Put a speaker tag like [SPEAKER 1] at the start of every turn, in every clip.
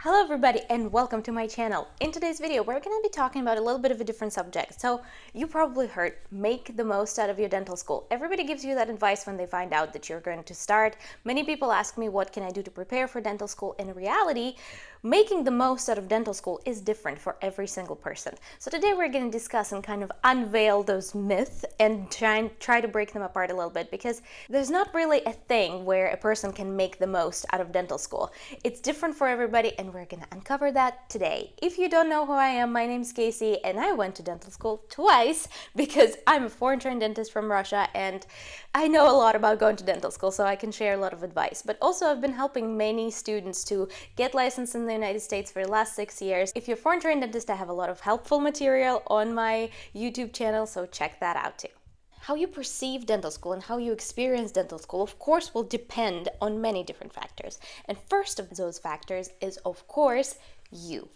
[SPEAKER 1] Hello everybody and welcome to my channel. In today's video, we're going to be talking about a little bit of a different subject. So you probably heard, make the most out of your dental school. Everybody gives you that advice when they find out that you're going to start. Many people ask me, what can I do to prepare for dental school? In reality, making the most out of dental school is different for every single person. So today we're going to discuss and kind of unveil those myths and try to break them apart a little bit, because there's not really a thing where a person can make the most out of dental school. It's different for everybody, and we're going to uncover that today. If you don't know who I am, my name's Casey, and I went to dental school twice because I'm a foreign trained dentist from Russia, and I know a lot about going to dental school, so I can share a lot of advice. But also I've been helping many students to get licensed in the United States for the last 6 years. If you're a foreign trained dentist, I have a lot of helpful material on my YouTube channel, so check that out too. How you perceive dental school and how you experience dental school, of course, will depend on many different factors. And first of those factors is, of course, you.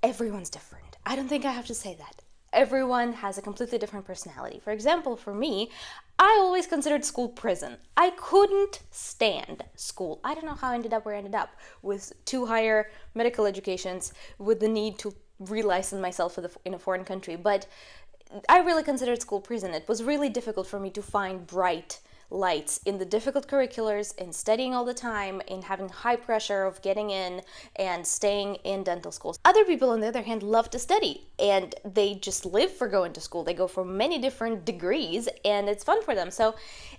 [SPEAKER 1] Everyone's different. I don't think I have to say that. Everyone has a completely different personality. For example, for me, I always considered school prison. I couldn't stand school. I don't know how I ended up where I ended up, with 2 higher medical educations, with the need to relicense myself in a foreign country. But I really considered school prison. It was really difficult for me to find bright lights in the difficult curriculars, in studying all the time, in having high pressure of getting in and staying in dental schools. Other people, on the other hand, love to study, and they just live for going to school. They go for many different degrees, and it's fun for them. So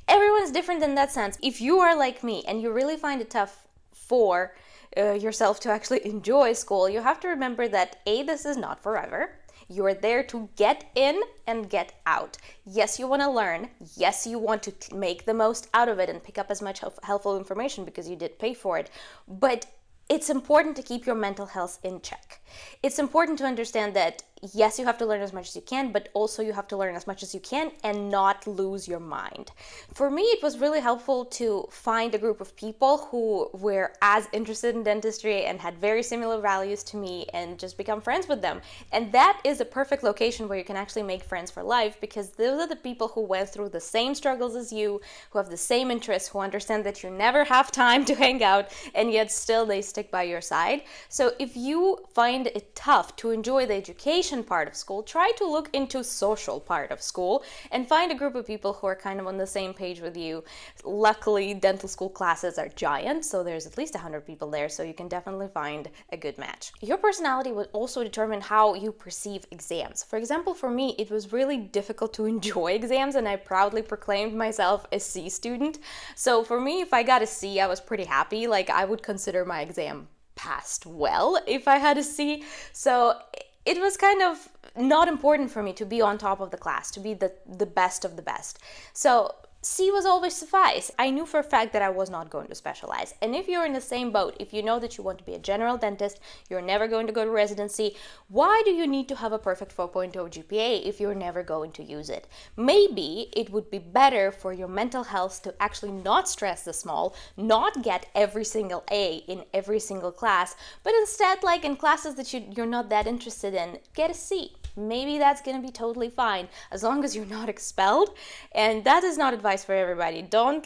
[SPEAKER 1] everyone's different in that sense. If you are like me and you really find it tough for yourself to actually enjoy school, you have to remember that this is not forever. You're there to get in and get out. Yes, you want to learn. Yes, you want to make the most out of it and pick up as much helpful information because you did pay for it. But it's important to keep your mental health in check. It's important to understand that, yes, you have to learn as much as you can, but also you have to learn as much as you can and not lose your mind. For me, it was really helpful to find a group of people who were as interested in dentistry and had very similar values to me, and just become friends with them. And that is a perfect location where you can actually make friends for life, because those are the people who went through the same struggles as you, who have the same interests, who understand that you never have time to hang out, and yet still they stick by your side. So if you find it tough to enjoy the education part of school, try to look into social part of school and find a group of people who are kind of on the same page with you. Luckily, dental school classes are giant, so there's at least 100 people there, so you can definitely find a good match. Your personality will also determine how you perceive exams. For example, for me, it was really difficult to enjoy exams, and I proudly proclaimed myself a C student. So for me, if I got a C, I was pretty happy. Like, I would consider my exam passed well if I had a C. So it was kind of not important for me to be on top of the class, to be the best of the best. So C was always suffice. I knew for a fact that I was not going to specialize. And if you're in the same boat, if you know that you want to be a general dentist, you're never going to go to residency, why do you need to have a perfect 4.0 GPA if you're never going to use it? Maybe it would be better for your mental health to actually not stress the small, not get every single A in every single class, but instead, like in classes that you're not that interested in, get a C. Maybe that's going to be totally fine, as long as you're not expelled. And that is not advice for everybody. Don't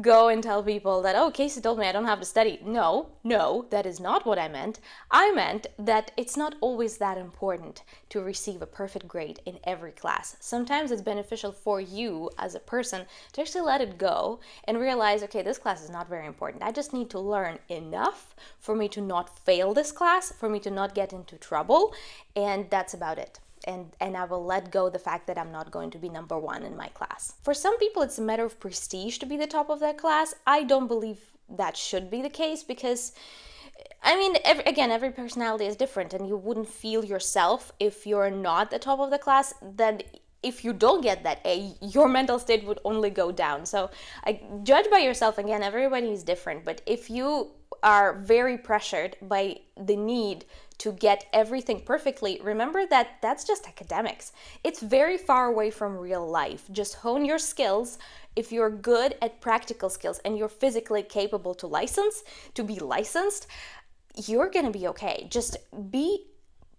[SPEAKER 1] go and tell people that, oh, Casey told me I don't have to study. No, that is not what I meant. I meant that it's not always that important to receive a perfect grade in every class. Sometimes it's beneficial for you as a person to actually let it go and realize, okay, this class is not very important. I just need to learn enough for me to not fail this class, for me to not get into trouble, and that's about it. And I will let go the fact that I'm not going to be number 1 in my class. For some people, it's a matter of prestige to be the top of their class. I don't believe that should be the case, because I mean, every personality is different, and you wouldn't feel yourself if you're not the top of the class. Then if you don't get that A, your mental state would only go down. So judge by yourself. Again, everybody is different, but if you are very pressured by the need to get everything perfectly, remember that that's just academics. It's very far away from real life. Just hone your skills. If you're good at practical skills and you're physically capable to be licensed, you're gonna be okay. Just be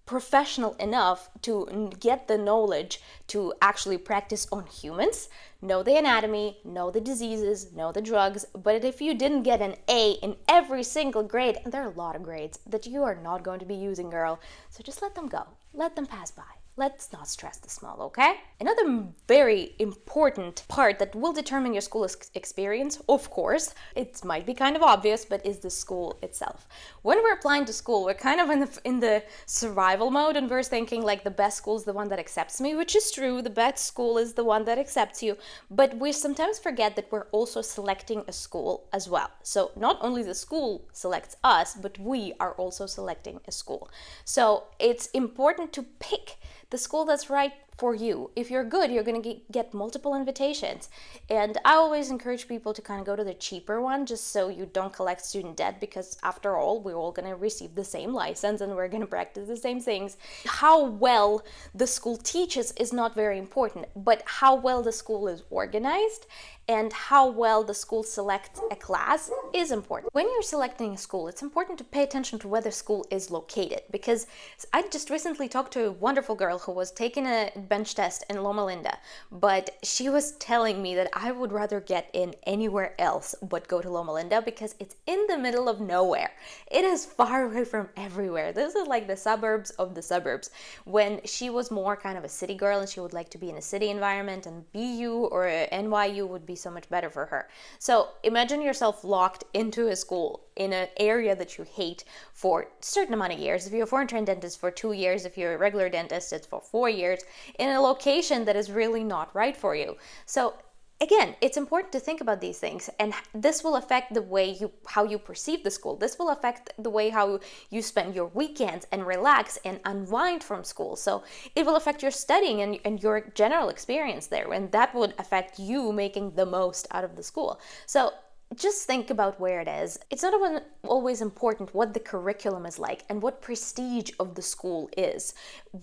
[SPEAKER 1] professional enough to get the knowledge to actually practice on humans, know the anatomy, know the diseases, know the drugs. But if you didn't get an A in every single grade, and there are a lot of grades that you are not going to be using, girl, so just let them go. Let them pass by. Let's not stress the small, okay? Another very important part that will determine your school experience, of course, it might be kind of obvious, but is the school itself. When we're applying to school, we're kind of in the survival mode, and we're thinking like the best school is the one that accepts me, which is true. The best school is the one that accepts you, but we sometimes forget that we're also selecting a school as well. So not only the school selects us, but we are also selecting a school. So it's important to pick the school that's right for you. If you're good, you're going to get multiple invitations. And I always encourage people to kind of go to the cheaper one just so you don't collect student debt, because after all, we're all going to receive the same license and we're going to practice the same things. How well the school teaches is not very important, but how well the school is organized and how well the school selects a class is important. When you're selecting a school, it's important to pay attention to where the school is located, because I just recently talked to a wonderful girl who was taking a bench test in Loma Linda, but she was telling me that I would rather get in anywhere else but go to Loma Linda because it's in the middle of nowhere. It is far away from everywhere. This is like the suburbs of the suburbs. When she was more kind of a city girl and she would like to be in a city environment, and BU or NYU would be so much better for her. So imagine yourself locked into a school in an area that you hate for a certain amount of years. If you're a foreign trained dentist, for 2 years. If you're a regular dentist, it's for 4 years, in a location that is really not right for you. So again, it's important to think about these things, and this will affect the way how you perceive the school. This will affect the way how you spend your weekends and relax and unwind from school. So it will affect your studying and your general experience there, and that would affect you making the most out of the school. So just think about where it is. It's not always important what the curriculum is like and what prestige of the school is,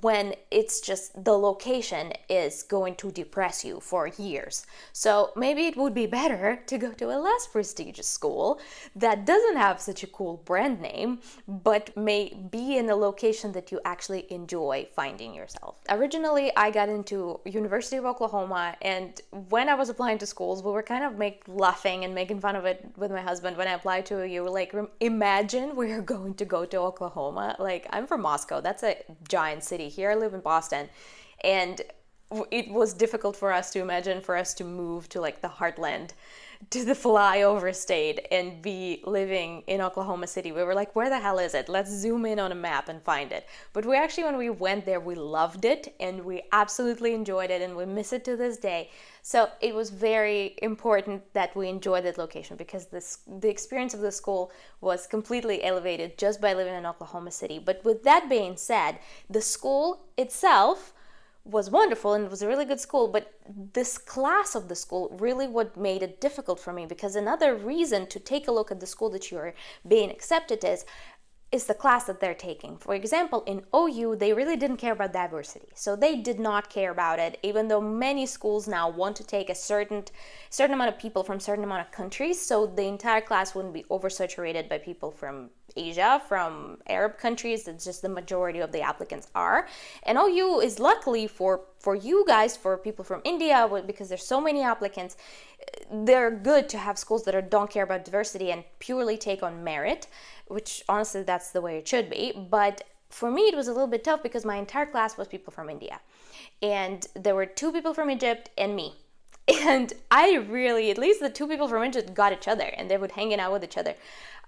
[SPEAKER 1] when it's just the location is going to depress you for years. So maybe it would be better to go to a less prestigious school that doesn't have such a cool brand name, but may be in a location that you actually enjoy finding yourself. Originally, I got into University of Oklahoma, and when I was applying to schools, we were kind of laughing and making fun of it with my husband. When I applied to you, like, imagine we're going to go to Oklahoma. Like, I'm from Moscow. That's a giant city. Here I live in Boston, and it was difficult for us to imagine for us to move to like the heartland, to the flyover state, and be living in Oklahoma City. We were like, where the hell is it? Let's zoom in on a map and find it. But we actually, when we went there, we loved it and we absolutely enjoyed it, and we miss it to this day. So it was very important that we enjoyed that location, because the experience of the school was completely elevated just by living in Oklahoma City. But with that being said, the school itself was wonderful and it was a really good school, but this class of the school really what made it difficult for me, because another reason to take a look at the school that you're being accepted is the class that they're taking. For example, in OU, they really didn't care about diversity. So they did not care about it, even though many schools now want to take a certain amount of people from a certain amount of countries, so the entire class wouldn't be oversaturated by people from Asia, from Arab countries. It's just the majority of the applicants are. And OU is luckily for you guys, for people from India, because there's so many applicants, they're good to have schools that don't care about diversity and purely take on merit, which honestly, that's the way it should be. But for me, it was a little bit tough because my entire class was people from India. And there were 2 people from Egypt and me. And I really, at least the 2 people from Egypt got each other, and they would hang out with each other.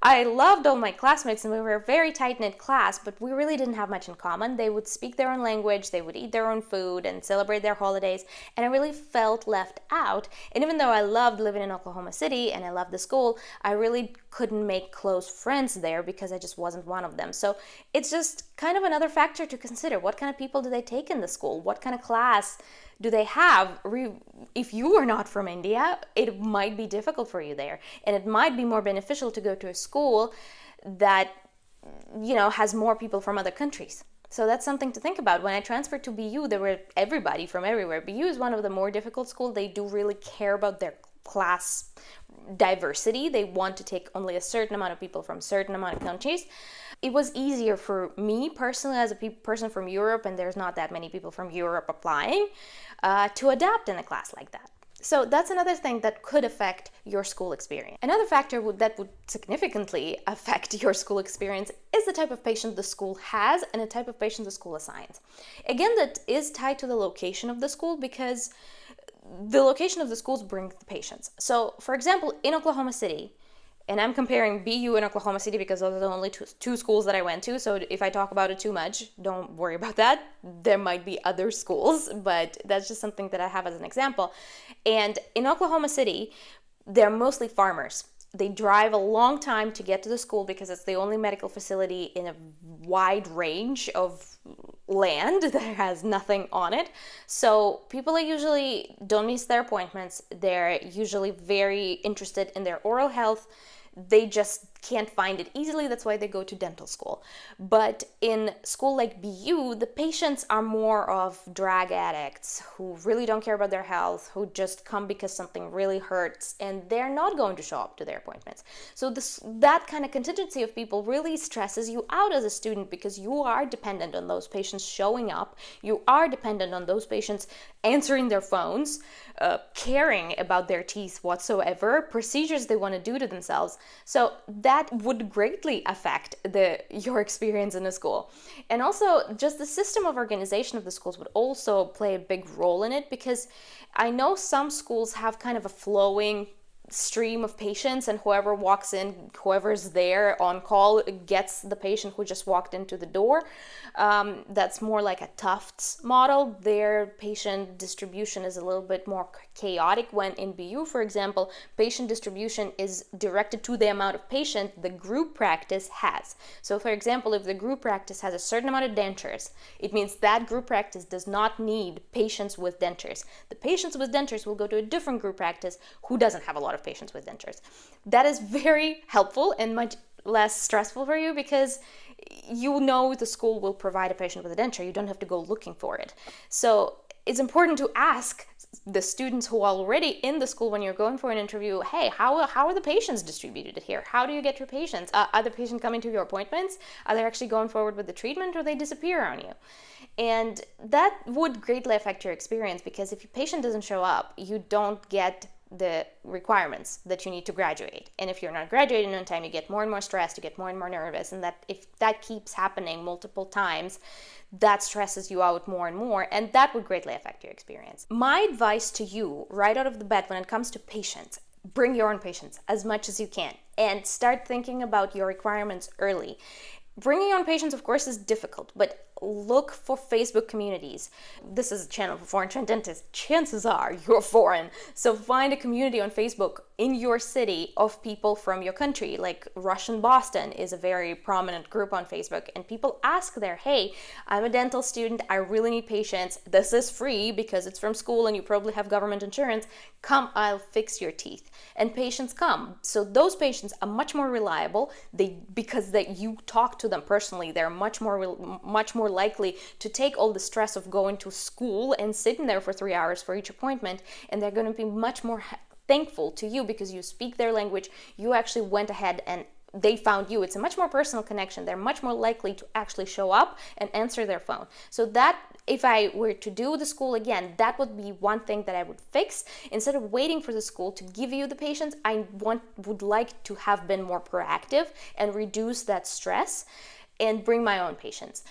[SPEAKER 1] I loved all my classmates, and we were a very tight-knit class, but we really didn't have much in common. They would speak their own language, they would eat their own food and celebrate their holidays, and I really felt left out. And even though I loved living in Oklahoma City and I loved the school, I really couldn't make close friends there because I just wasn't one of them. So it's just kind of another factor to consider. What kind of people do they take in the school? What kind of class do they have? If you are not from India, it might be difficult for you there, and it might be more beneficial to go to a school that, has more people from other countries. So that's something to think about. When I transferred to BU, there were everybody from everywhere. BU is one of the more difficult schools. They do really care about their class diversity. They want to take only a certain amount of people from a certain amount of countries. it was easier for me personally as a person from Europe, and there's not that many people from Europe applying, to adapt in a class like that. So that's another thing that could affect your school experience. Another factor that would significantly affect your school experience is the type of patient the school has and the type of patient the school assigns. Again, that is tied to the location of the school, because the location of the schools brings the patients. So, for example, in Oklahoma City, and I'm comparing BU and Oklahoma City because those are the only two schools that I went to. So if I talk about it too much, don't worry about that. There might be other schools, but that's just something that I have as an example. And in Oklahoma City, they're mostly farmers. They drive a long time to get to the school because it's the only medical facility in a wide range of land that has nothing on it. So people usually don't miss their appointments. They're usually very interested in their oral health. They just can't find it easily. That's why they go to dental school. But in school like BU, the patients are more of drug addicts who really don't care about their health, who just come because something really hurts, and they're not going to show up to their appointments. So that kind of contingency of people really stresses you out as a student, because you are dependent on those patients showing up. You are dependent on those patients answering their phones, caring about their teeth whatsoever, procedures they want to do to themselves. So that would greatly affect your experience in a school. And also, just the system of organization of the schools would also play a big role in it, because I know some schools have kind of a flowing stream of patients, and whoever walks in, whoever's there on call, gets the patient who just walked into the door. That's more like a Tufts model. Their patient distribution is a little bit more chaotic, when in BU, for example, patient distribution is directed to the amount of patient the group practice has. So for example, if the group practice has a certain amount of dentures, it means that group practice does not need patients with dentures. The patients with dentures will go to a different group practice who doesn't have a lot of patients with dentures. That is very helpful and much less stressful for you, because you know the school will provide a patient with a denture. You don't have to go looking for it. So it's important to ask the students who are already in the school when you're going for an interview, hey, how are the patients distributed here? How do you get your patients? Are the patients coming to your appointments? Are they actually going forward with the treatment, or they disappear on you? And that would greatly affect your experience, because if your patient doesn't show up, you don't get the requirements that you need to graduate. And if you're not graduating on time, you get more and more stressed, you get more and more nervous, and that if that keeps happening multiple times, that stresses you out more and more, and that would greatly affect your experience. My advice to you right out of the bat when it comes to patients: bring your own patients as much as you can, and start thinking about your requirements early. Bringing on patients, of course, is difficult, but look for Facebook communities. This is a channel for foreign trained dentists. Chances are you're foreign. So find a community on Facebook in your city of people from your country. Like Russian Boston is a very prominent group on Facebook, and people ask there, hey, I'm a dental student, I really need patients. This is free because it's from school and you probably have government insurance. Come, I'll fix your teeth. And patients come. So those patients are much more reliable. Because you talk to them personally, they're much more likely to take all the stress of going to school and sitting there for 3 hours for each appointment, and they're going to be much more thankful to you because you speak their language. You actually went ahead and they found you. It's a much more personal connection. They're much more likely to actually show up and answer their phone. So that, if I were to do the school again, that would be one thing that I would fix. Instead of waiting for the school to give you the patients, I would like to have been more proactive and reduce that stress and bring my own patients.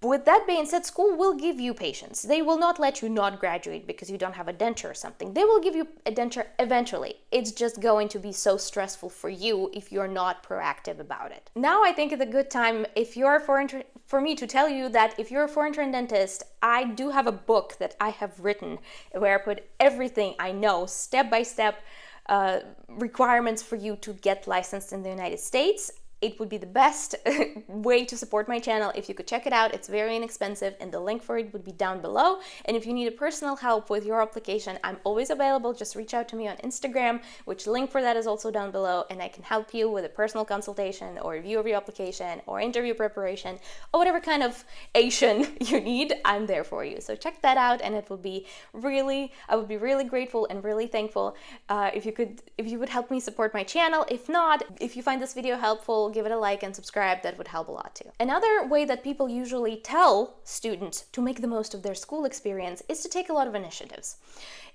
[SPEAKER 1] With that being said, school will give you patients. They will not let you not graduate because you don't have a denture or something. They will give you a denture eventually. It's just going to be so stressful for you if you're not proactive about it. Now I think it's a good time for me to tell you that if you're a foreign trained dentist, I do have a book that I have written where I put everything I know, step by step, requirements for you to get licensed in the United States. It would be the best way to support my channel if you could check it out. It's very inexpensive, and the link for it would be down below. And if you need a personal help with your application, I'm always available. Just reach out to me on Instagram, which link for that is also down below, and I can help you with a personal consultation or review of your application or interview preparation or whatever kind of Asian you need. I'm there for you. So check that out, and I would be really grateful and really thankful if you would help me support my channel. If not, if you find this video helpful, school, give it a like and subscribe. That would help a lot too. Another way that people usually tell students to make the most of their school experience is to take a lot of initiatives.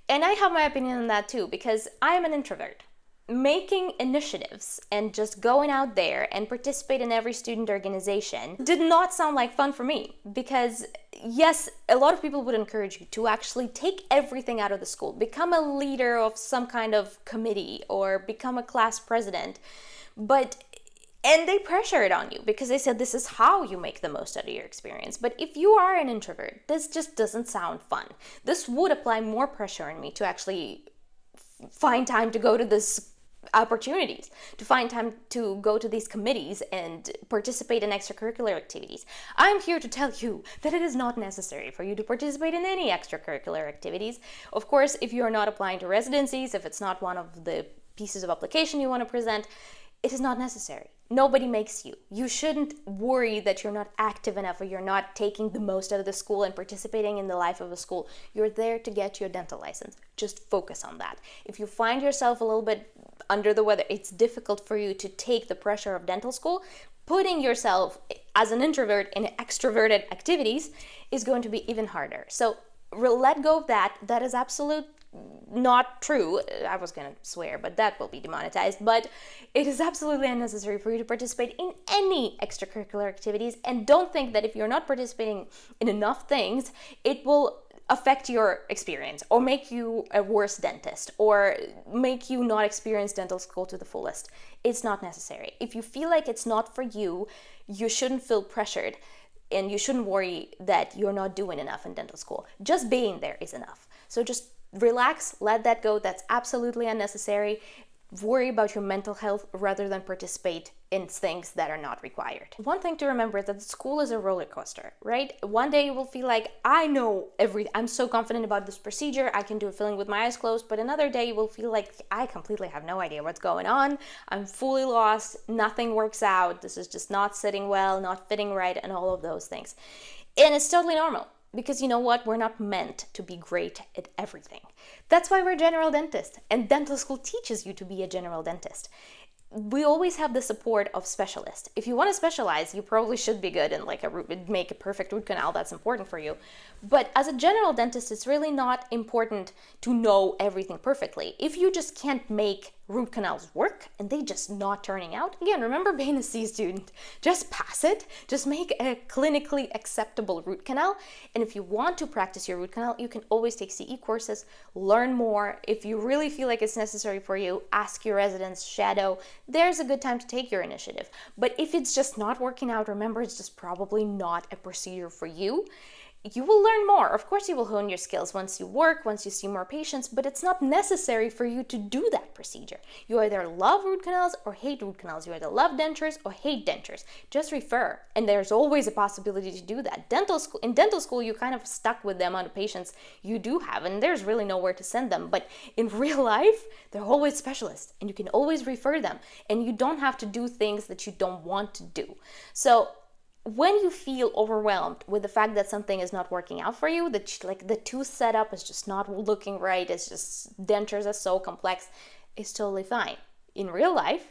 [SPEAKER 1] And I have my opinion on that too, because I am an introvert. Making initiatives and just going out there and participate in every student organization did not sound like fun for me, because yes, a lot of people would encourage you to actually take everything out of the school, become a leader of some kind of committee or become a class president, and they pressure it on you because they said this is how you make the most out of your experience. But if you are an introvert, this just doesn't sound fun. This would apply more pressure on me to actually find time to go to this opportunities, to find time to go to these committees and participate in extracurricular activities. I'm here to tell you that it is not necessary for you to participate in any extracurricular activities. Of course, if you are not applying to residencies, if it's not one of the pieces of application you want to present, it is not necessary. Nobody makes you. You shouldn't worry that you're not active enough or you're not taking the most out of the school and participating in the life of a school. You're there to get your dental license. Just focus on that. If you find yourself a little bit under the weather, it's difficult for you to take the pressure of dental school, putting yourself as an introvert in extroverted activities is going to be even harder. So let go of that. That is absolute not true. I was gonna swear, but that will be demonetized. But it is absolutely unnecessary for you to participate in any extracurricular activities, and don't think that if you're not participating in enough things, it will affect your experience or make you a worse dentist or make you not experience dental school to the fullest. It's not necessary. If you feel like it's not for you, you shouldn't feel pressured and you shouldn't worry that you're not doing enough in dental school. Just being there is enough. So just relax, let that go. That's absolutely unnecessary. Worry about your mental health rather than participate in things that are not required. One thing to remember is that school is a roller coaster, right? One day you will feel like, I know everything, I'm so confident about this procedure, I can do a filling with my eyes closed, but another day you will feel like, I completely have no idea what's going on, I'm fully lost, nothing works out, this is just not sitting well, not fitting right, and all of those things. And it's totally normal. Because you know what? We're not meant to be great at everything. That's why we're general dentists, and dental school teaches you to be a general dentist. We always have the support of specialists. If you want to specialize, you probably should be good in make a perfect root canal. That's important for you. But as a general dentist, it's really not important to know everything perfectly. If you just can't make root canals work and they just not turning out, again, remember being a C student. Just pass it. Just make a clinically acceptable root canal. And if you want to practice your root canal, you can always take CE courses, learn more. If you really feel like it's necessary for you, ask your residents, shadow. There's a good time to take your initiative. But if it's just not working out, remember it's just probably not a procedure for you. You will learn more. Of course, you will hone your skills once you work, once you see more patients, but it's not necessary for you to do that procedure. You either love root canals or hate root canals. You either love dentures or hate dentures. Just refer. And there's always a possibility to do that. In dental school, you're kind of stuck with the amount of patients you do have, and there's really nowhere to send them. But in real life, they're always specialists, and you can always refer them, and you don't have to do things that you don't want to do. So when you feel overwhelmed with the fact that something is not working out for you, that the tooth setup is just not looking right, it's just dentures are so complex, it's totally fine. In real life,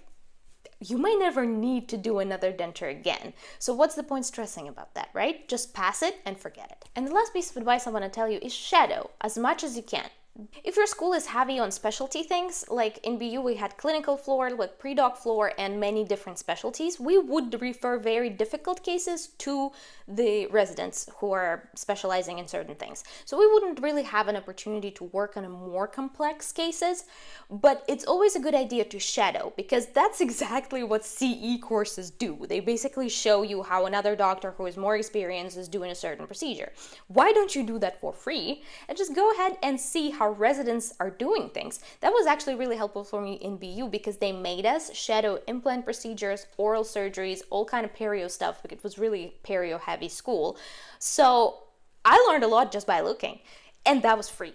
[SPEAKER 1] you may never need to do another denture again. So what's the point stressing about that, right? Just pass it and forget it. And the last piece of advice I want to tell you is shadow as much as you can. If your school is heavy on specialty things, like in BU we had clinical floor, like pre-doc floor, and many different specialties, we would refer very difficult cases to the residents who are specializing in certain things. So we wouldn't really have an opportunity to work on a more complex cases, but it's always a good idea to shadow, because that's exactly what CE courses do. They basically show you how another doctor who is more experienced is doing a certain procedure. Why don't you do that for free and just go ahead and see how residents are doing things? That was actually really helpful for me in BU, because they made us shadow implant procedures, oral surgeries, all kind of perio stuff, because it was really perio heavy school. So I learned a lot just by looking, and that was free.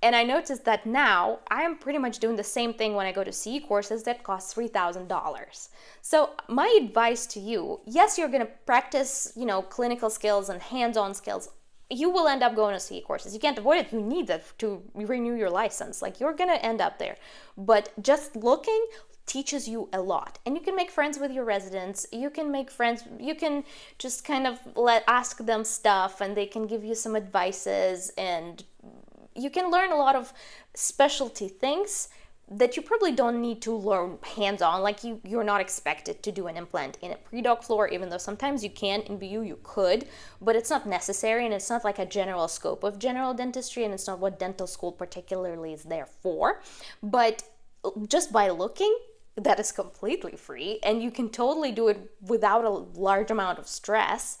[SPEAKER 1] And I noticed that now I am pretty much doing the same thing when I go to CE courses that cost $3,000. So my advice to you, yes, you're going to practice, clinical skills and hands-on skills. You will end up going to CE courses. You can't avoid it. You need that to renew your license. You're going to end up there. But just looking, teaches you a lot. And you can make friends with your residents. You can make friends, you can just kind of ask them stuff and they can give you some advices, and you can learn a lot of specialty things that you probably don't need to learn hands-on. Like you're not expected to do an implant in a pre-doc floor, even though sometimes you can. In BU you could, but it's not necessary, and it's not like a general scope of general dentistry, and it's not what dental school particularly is there for. But just by looking, that is completely free, and you can totally do it without a large amount of stress.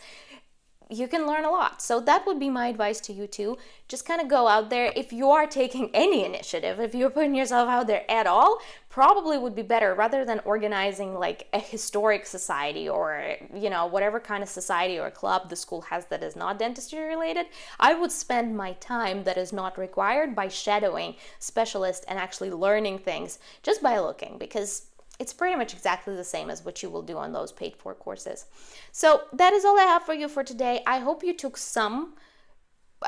[SPEAKER 1] You can learn a lot. So that would be my advice to you too. Just kind of go out there. If you are taking any initiative, if you're putting yourself out there at all, probably would be better, rather than organizing like a historic society or, you know, whatever kind of society or club the school has that is not dentistry related. I would spend my time that is not required by shadowing specialists and actually learning things just by looking, because it's pretty much exactly the same as what you will do on those paid for courses. So that is all I have for you for today. I hope you took some,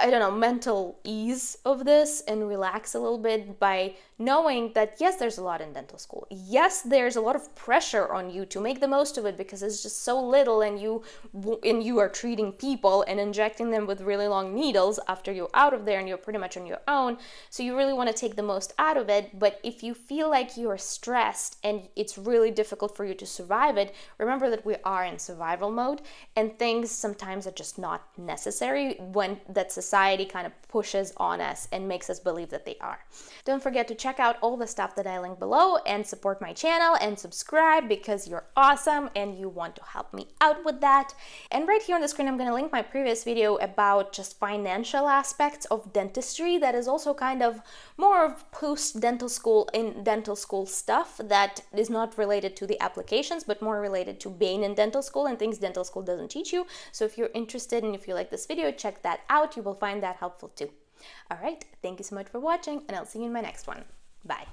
[SPEAKER 1] mental ease of this and relax a little bit by knowing that yes, there's a lot in dental school. Yes, there's a lot of pressure on you to make the most of it because it's just so little, and you are treating people and injecting them with really long needles after you're out of there and you're pretty much on your own. So you really want to take the most out of it. But if you feel like you're stressed and it's really difficult for you to survive it, remember that we are in survival mode, and things sometimes are just not necessary when that society kind of pushes on us and makes us believe that they are. Don't forget to check out all the stuff that I link below and support my channel and subscribe, because you're awesome and you want to help me out with that. And right here on the screen, I'm going to link my previous video about just financial aspects of dentistry. That is also kind of more of post dental school, in dental school stuff that is not related to the applications, but more related to being in dental school and things dental school doesn't teach you. So if you're interested and if you like this video, check that out. You will find that helpful too. All right, thank you so much for watching, and I'll see you in my next one. Bye.